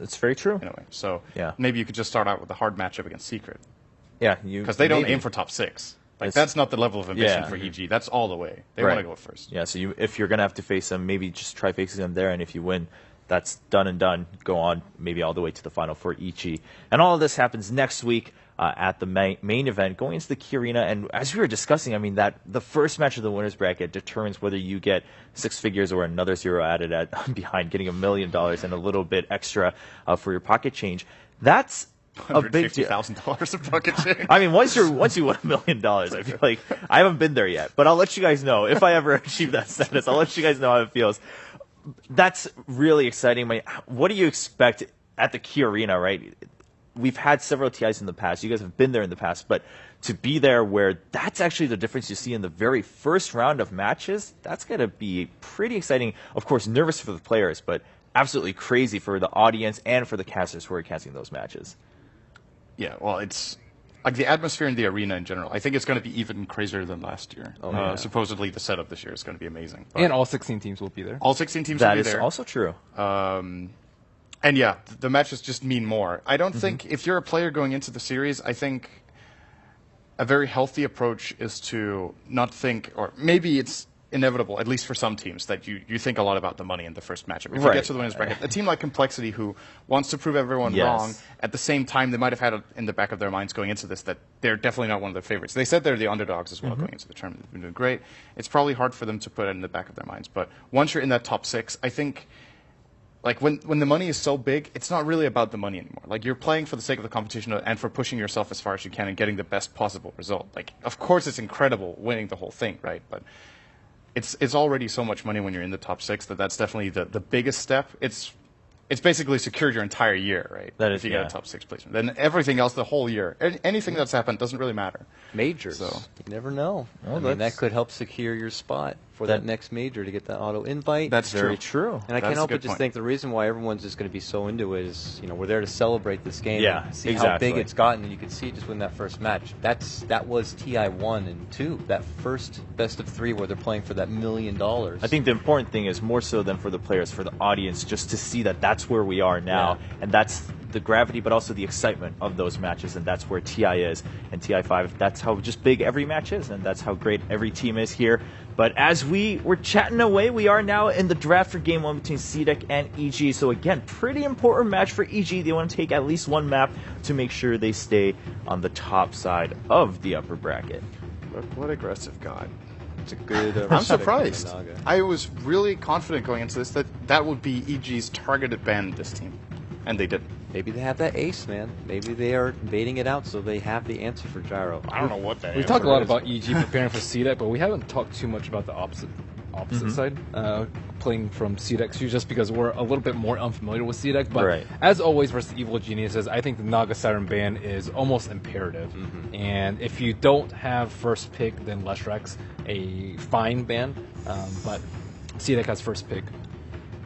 It's very true. In a way. So yeah. maybe you could just start out with a hard matchup against Secret. Yeah, because they don't aim for top 6. Like that's not the level of ambition for EG. That's all the way. They want to go first. Yeah, so if you're gonna have to face them, maybe just try facing them there, and if you win, that's done and done. Go on, maybe all the way to the final for EG. And all of this happens next week at the main event, going into the Key Arena. And as we were discussing, I mean, that the first match of the winners bracket determines whether you get 6 figures or another zero added behind, getting $1 million and a little bit extra for your pocket change. That's a big deal. $150,000 of pocket change. I mean, once you win $1 million, I feel like I haven't been there yet, but I'll let you guys know if I ever achieve that status. I'll let you guys know how it feels. That's really exciting. What do you expect at the Key Arena, right? We've had several TIs in the past. You guys have been there in the past, but to be there where that's actually the difference you see in the very first round of matches, that's going to be pretty exciting. Of course, nervous for the players, but absolutely crazy for the audience and for the casters who are casting those matches. Yeah, well, it's like the atmosphere in the arena in general. I think it's going to be even crazier than last year. Supposedly, the setup this year is going to be amazing. And all 16 teams will be there. All 16 teams will be there. That is also true. And yeah, the matches just mean more. I don't think, if you're a player going into the series, I think a very healthy approach is to not think, or maybe it's inevitable, at least for some teams, that you think a lot about the money in the first matchup. If you get to the winners bracket, a team like Complexity, who wants to prove everyone wrong, at the same time, they might have had it in the back of their minds going into this that they're definitely not one of their favorites. They said they're the underdogs as well going into the tournament. They've been doing great. It's probably hard for them to put it in the back of their minds. But once you're in that top 6, I think, like when the money is so big, it's not really about the money anymore. Like you're playing for the sake of the competition and for pushing yourself as far as you can and getting the best possible result. Like, of course, it's incredible winning the whole thing, right? But it's already so much money when you're in the top 6 that's definitely the biggest step. It's basically secured your entire year, right? That is, if you get a top 6 placement. Then everything else, the whole year, anything that's happened doesn't really matter. Majors. So you never know. I mean, that could help secure your spot for that next major to get that auto invite. That's very true. And I can't help but just think the reason why everyone's just going to be so into it is, we're there to celebrate this game. Yeah, and see how big it's gotten. And you can see just when that first match. That was TI 1 and 2. That first best of 3 where they're playing for that $1 million. I think the important thing is more so than for the players, for the audience, just to see that that's where we are now, and that's the gravity, but also the excitement of those matches, and that's where TI is. And TI 5, that's how just big every match is, and that's how great every team is here. But as we were chatting away, we are now in the draft for Game 1 between CDEC and EG. So again, pretty important match for EG. They want to take at least one map to make sure they stay on the top side of the upper bracket. But what aggressive god. It's a good I'm surprised. I was really confident going into this that would be EG's targeted ban this team. And they didn't. Maybe they have that ace, man. Maybe they are baiting it out so they have the answer for Gyro. I don't know what that is. We talked a lot about EG preparing for CDEC, but we haven't talked too much about the opposite side, playing from CDEC, just because we're a little bit more unfamiliar with CDEC. But as always versus Evil Geniuses, I think the Naga Saturn ban is almost imperative. And if you don't have first pick, then Leshrax, a fine ban. But CDEC has first pick.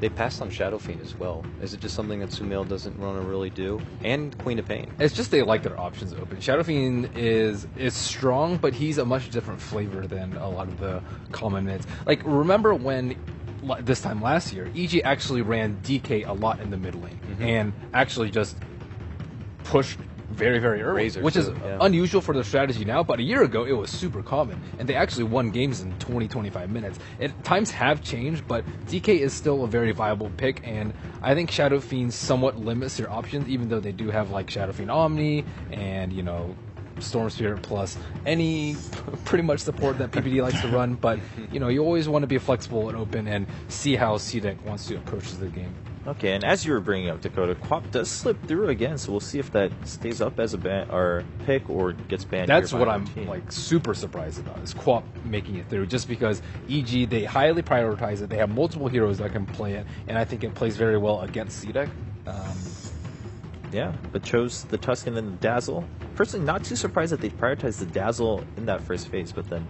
They passed on Shadow Fiend as well. Is it just something that Sumail doesn't want to really do? And Queen of Pain. It's just they like their options open. Shadow Fiend is strong, but he's a much different flavor than a lot of the common mids. Like, remember when this time last year, EG actually ran DK a lot in the mid lane and actually just pushed very, very early, which is unusual for their strategy now, but a year ago it was super common, and they actually won games in 20-25 minutes. Times have changed, but DK is still a very viable pick, and I think Shadow Fiend somewhat limits their options, even though they do have like Shadow Fiend Omni and, Storm Spirit plus any pretty much support that PPD likes to run, but you always want to be flexible and open and see how CDEC wants to approach the game. Okay, and as you were bringing up, Dakota, Quap does slip through again, so we'll see if that stays up as a ban or pick or gets banned. That's what I'm super surprised about, is Quap making it through, just because EG, they highly prioritize it. They have multiple heroes that can play it, and I think it plays very well against CDEC. Yeah, but chose the Tuscan and the Dazzle. Personally, not too surprised that they prioritized the Dazzle in that first phase, but then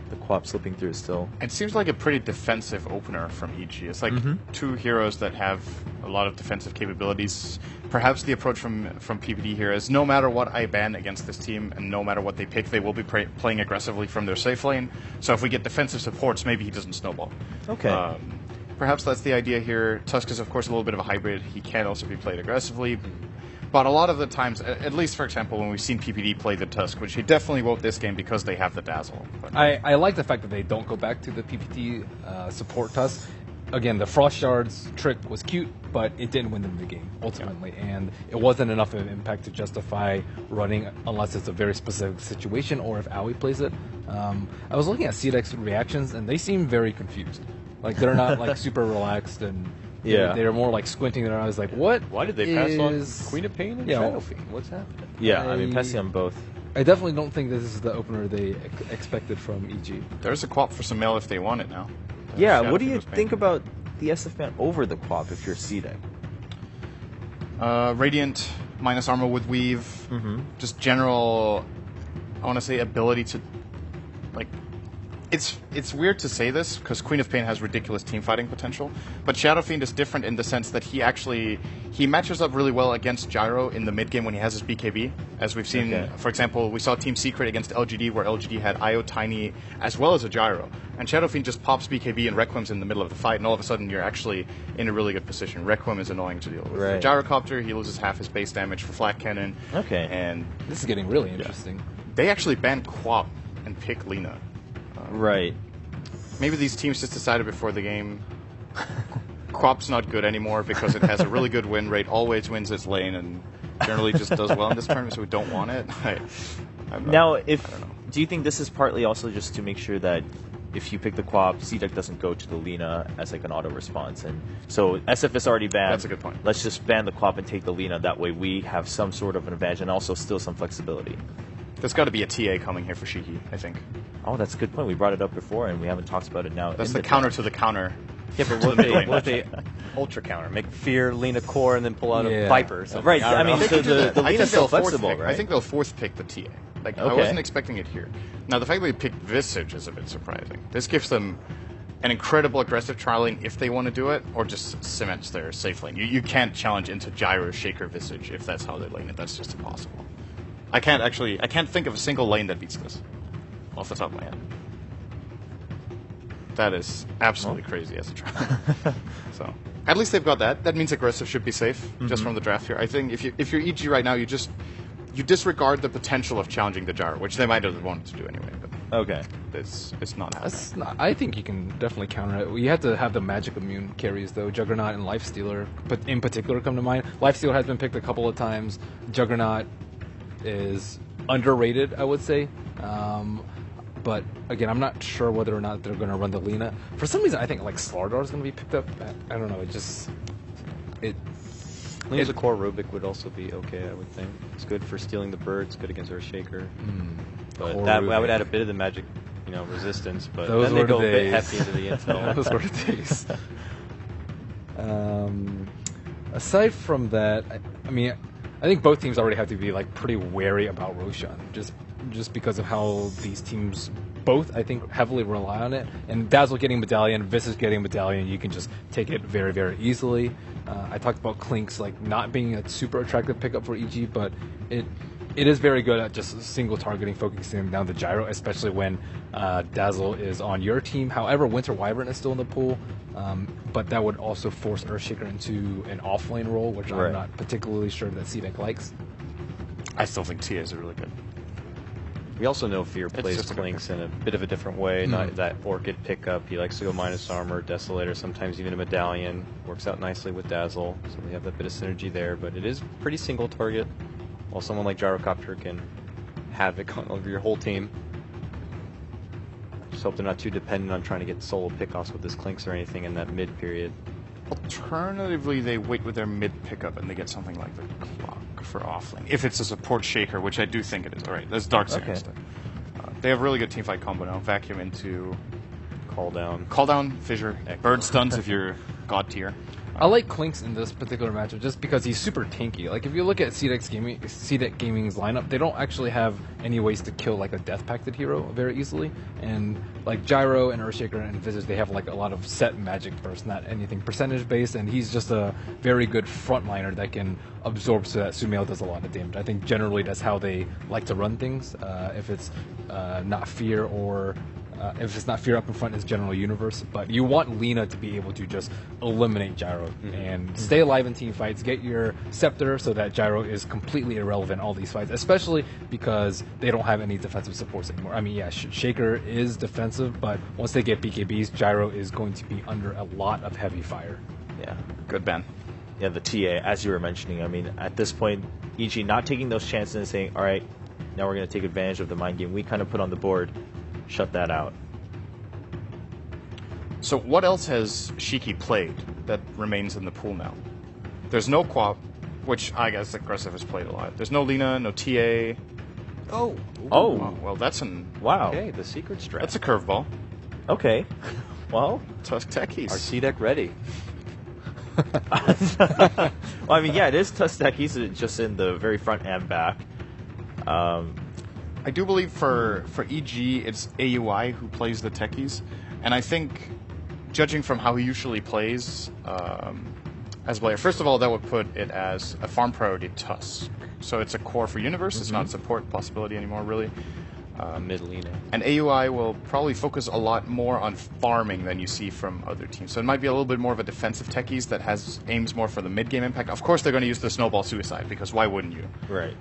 the Quap slipping through is still... It seems like a pretty defensive opener from EG. It's like two heroes that have a lot of defensive capabilities. Perhaps the approach from PPD here is no matter what I ban against this team and no matter what they pick, they will be playing aggressively from their safe lane. So if we get defensive supports, maybe he doesn't snowball. Okay. perhaps that's the idea here. Tusk is, of course, a little bit of a hybrid. He can also be played aggressively. But a lot of the times, at least, for example, when we've seen PPD play the Tusk, which he definitely won't this game because they have the Dazzle. But I like the fact that they don't go back to the PPT support Tusk. Again, the Frost Shards trick was cute, but it didn't win them the game, ultimately. And it wasn't enough of an impact to justify running unless it's a very specific situation or if Aoi plays it. I was looking at CDEC's reactions, and they seem very confused. Like, they're not, like, super relaxed, and they're more, like, squinting their eyes, like, what? Why did they pass on Queen of Pain and Shadow Fiend? What's happening? Yeah, I mean, passing on both. I definitely don't think this is the opener they expected from EG. there's a quap for some mail if they want it now. Yeah, Shadow what do Fiend you was think painful. about the SF ban over the Quap if you're CDEC? Radiant minus armor with weave. Just general, I want to say, ability to, like, it's weird to say this because Queen of Pain has ridiculous team fighting potential, but Shadow Fiend is different in the sense that he matches up really well against Gyro in the mid game when he has his BKB, as we've seen. Okay. For example, we saw Team Secret against LGD where LGD had IO Tiny as well as a Gyro, and Shadow Fiend just pops BKB and Requiem's in the middle of the fight, and all of a sudden you're actually in a really good position. Requiem is annoying to deal with. Right. The Gyrocopter, he loses half his base damage for Flat Cannon. Okay. And This is getting really interesting. they actually banned Quap and pick Lina. Right. Maybe these teams just decided before the game Quap's not good anymore because it has a really good win rate, always wins its lane, and generally just does well in this tournament, so we don't want it. Now, I don't know. do you think this is partly also just to make sure that if you pick the Quap, CDEC doesn't go to the Lina as like an auto response, and so SF is already banned. That's a good point. Let's just ban the Quap and take the Lina. That way, we have some sort of an advantage and also still some flexibility. There's got to be a TA coming here for Shiki, I think. Oh, that's a good point. We brought it up before, and we haven't talked about it now. That's in the counter to the counter. Yeah, but what if they ultra counter? Make Fear, Lina Core, and then pull out Yeah. a Viper or something. Right, don't I mean, know. so the I think Lina's they'll so fourth flexible, pick. right? I think they'll fourth pick the TA. Like, I Okay. wasn't expecting it here. Now, the fact that they picked Visage is a bit surprising. This gives them an incredible aggressive trialing if they want to do it, or just cements their safe lane. You can't challenge into Gyro, Shaker, Visage if that's how they lane it. That's just impossible. I can't think of a single lane that beats this off the top of my head. That is absolutely crazy as a trial. So at least they've got that. That means aggressive should be safe just from the draft here. I think if you're EG right now, you disregard the potential of challenging the Gyro, which they might have wanted to do anyway. But Okay. it's not happening. I think you can definitely counter it. You have to have the magic immune carries, though. Juggernaut and Lifestealer, but in particular, come to mind. Lifestealer has been picked a couple of times. Juggernaut is underrated, I would say. But again, I'm not sure whether or not they're going to run the Lina. For some reason, I think like Slardar is going to be picked up. I don't know. Lina's core Rubik would also be okay, I would think. It's good for stealing the bird. It's good against Earthshaker. But Core that would Rubik. add a bit of the magic, resistance. But Those then they were go the a bit days. hefty into the intel. Those were the days. Aside from that, I mean, I think both teams already have to be like pretty wary about Roshan, just because of how these teams both, I think, heavily rely on it. And Dazzle getting Medallion, Visage getting Medallion, you can just take it very, very easily. I talked about Clinks like not being a super attractive pickup for EG, but it is very good at just single targeting, focusing down the Gyro, especially when Dazzle is on your team. However, Winter Wyvern is still in the pool, but that would also force Earthshaker into an offlane role, which Right. I'm not particularly sure that CDEC likes. I still think TAs are really good. We also know Fear plays just a good Clinks in a bit of a different way, not that Orchid pickup. He likes to go minus armor, Desolator, sometimes even a Medallion. Works out nicely with Dazzle, so we have that bit of synergy there, but it is pretty single target, while someone like Gyrocopter can havoc over your whole team. Just hope they're not too dependent on trying to get solo pickoffs with this Clinks or anything in that mid period. Alternatively, they wait with their mid pickup and they get something like the Clock for offlane. If it's a support Shaker, which I do think it is. All right, that's Dark Singer Okay. instead. They have really good teamfight combo now. Vacuum into Call down. Call down, Fissure, Bird stuns if you're God tier. I like Clinks in this particular matchup just because he's super tanky. Like, if you look at CDEC Gaming's lineup, they don't actually have any ways to kill, like, a Death Pacted hero very easily. And, like, Gyro and Earthshaker and Visage, they have, like, a lot of set magic bursts, not anything percentage-based, and he's just a very good frontliner that can absorb so that Sumail does a lot of damage. I think generally that's how they like to run things. If it's not Fear or If it's not Fear Up in front, it's General Universe. But you want Lina to be able to just eliminate Gyro and stay alive in team fights. Get your Scepter so that Gyro is completely irrelevant in all these fights, especially because they don't have any defensive supports anymore. I mean, yeah, Shaker is defensive, but once they get BKBs, Gyro is going to be under a lot of heavy fire. Yeah. Good, Ben. Yeah, the TA, as you were mentioning, I mean, at this point, EG not taking those chances and saying, all right, now we're going to take advantage of the mind game we kind of put on the board, shut that out. So what else has Shiki played that remains in the pool now? There's no Quap, which I guess Aggressive has played a lot. There's no Lina, no TA. Oh. Oh, Well, that's wow. Okay, the secret strat. that's a curveball. Okay. Well, Tusk Techies. Our C-Deck ready. well, I mean, yeah, it is Tustekis, just in the very front and back. I do believe for EG, it's AUI who plays the techies, and I think, judging from how he usually plays as a player, first of all, that would put it as a farm priority Tusk. So it's a core for Universe, it's not a support possibility anymore, really. Mid-Lina. And AUI will probably focus a lot more on farming than you see from other teams. So it might be a little bit more of a defensive techies that aims more for the mid-game impact. Of course, they're going to use the Snowball Suicide, because why wouldn't you? Right.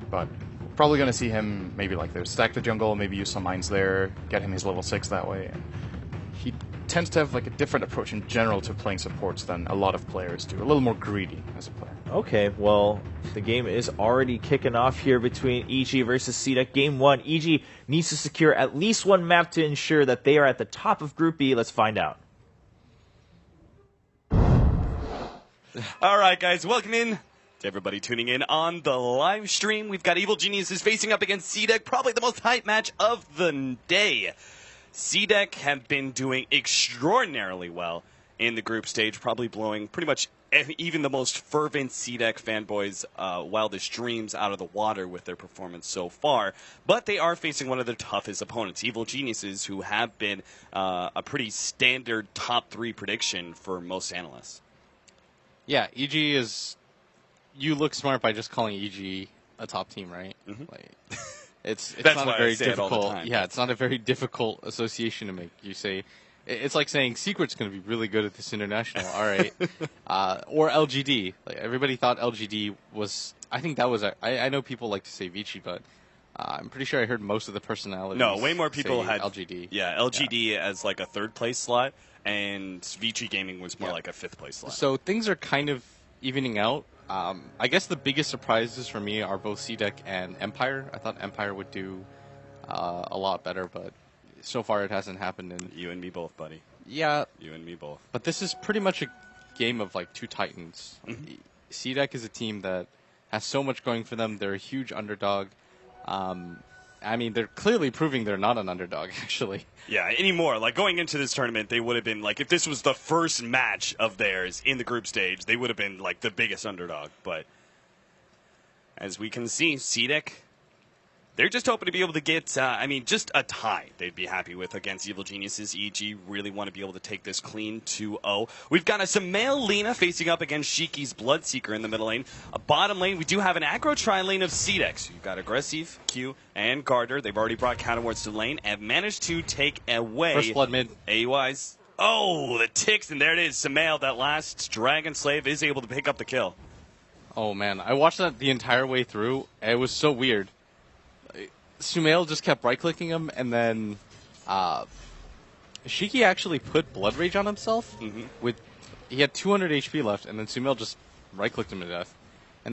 But probably going to see him maybe like there, stack the jungle, maybe use some mines there, get him his level 6 that way. And he tends to have like a different approach in general to playing supports than a lot of players do. A little more greedy as a player. Okay, well, the game is already kicking off here between EG versus CDEC. Game 1, EG needs to secure at least one map to ensure that they are at the top of Group B. Let's find out. All right, guys, welcome in to everybody tuning in on the live stream. We've got Evil Geniuses facing up against CDEC, probably the most hype match of the day. CDEC have been doing extraordinarily well in the group stage, probably blowing pretty much even the most fervent CDEC fanboys' wildest dreams out of the water with their performance so far. But they are facing one of their toughest opponents, Evil Geniuses, who have been a pretty standard top 3 prediction for most analysts. Yeah, EG is... You look smart by just calling EG a top team, right? Mm-hmm. Like, it's That's not why a very I say it all the difficult... time. Yeah, it's not a very difficult association to make. You say... It's like saying Secret's going to be really good at this international. All right. Or LGD. Like, everybody thought LGD was... I think that was... I know people like to say Vici, but I'm pretty sure I heard most of the personalities No, way more people say had LGD. Yeah, LGD as like a 3rd place slot, and Vici Gaming was more Yeah. like a 5th place slot. So things are kind of evening out. I guess the biggest surprises for me are both CDEC and Empire. I thought Empire would do a lot better, but so far it hasn't happened. And You and me both, buddy. yeah, You and me both. but this is pretty much a game of like two titans. CDEC is a team that has so much going for them. They're a huge underdog. I mean, they're clearly proving they're not an underdog, actually. Yeah, anymore. Like, going into this tournament, they would have been, like, if this was the first match of theirs in the group stage, they would have been, like, the biggest underdog. But as we can see, CDEC, they're just hoping to be able to get, just a tie they'd be happy with against Evil Geniuses. EG really want to be able to take this clean 2-0. We've got a Samael Lina facing up against Shiki's Bloodseeker in the middle lane. A bottom lane, we do have an aggro tri-lane of CDEC. So you've got Aggressive, Q, and Gardner. They've already brought counterwards to the lane and managed to take away First blood mid. AUI's. Oh, the ticks, and there it is. Samael, that last Dragon Slave, is able to pick up the kill. Oh, man. I watched that the entire way through. And it was so weird. Sumail just kept right-clicking him, and then Shiki actually put Blood Rage on himself. He had 200 HP left, and then Sumail just right-clicked him to death.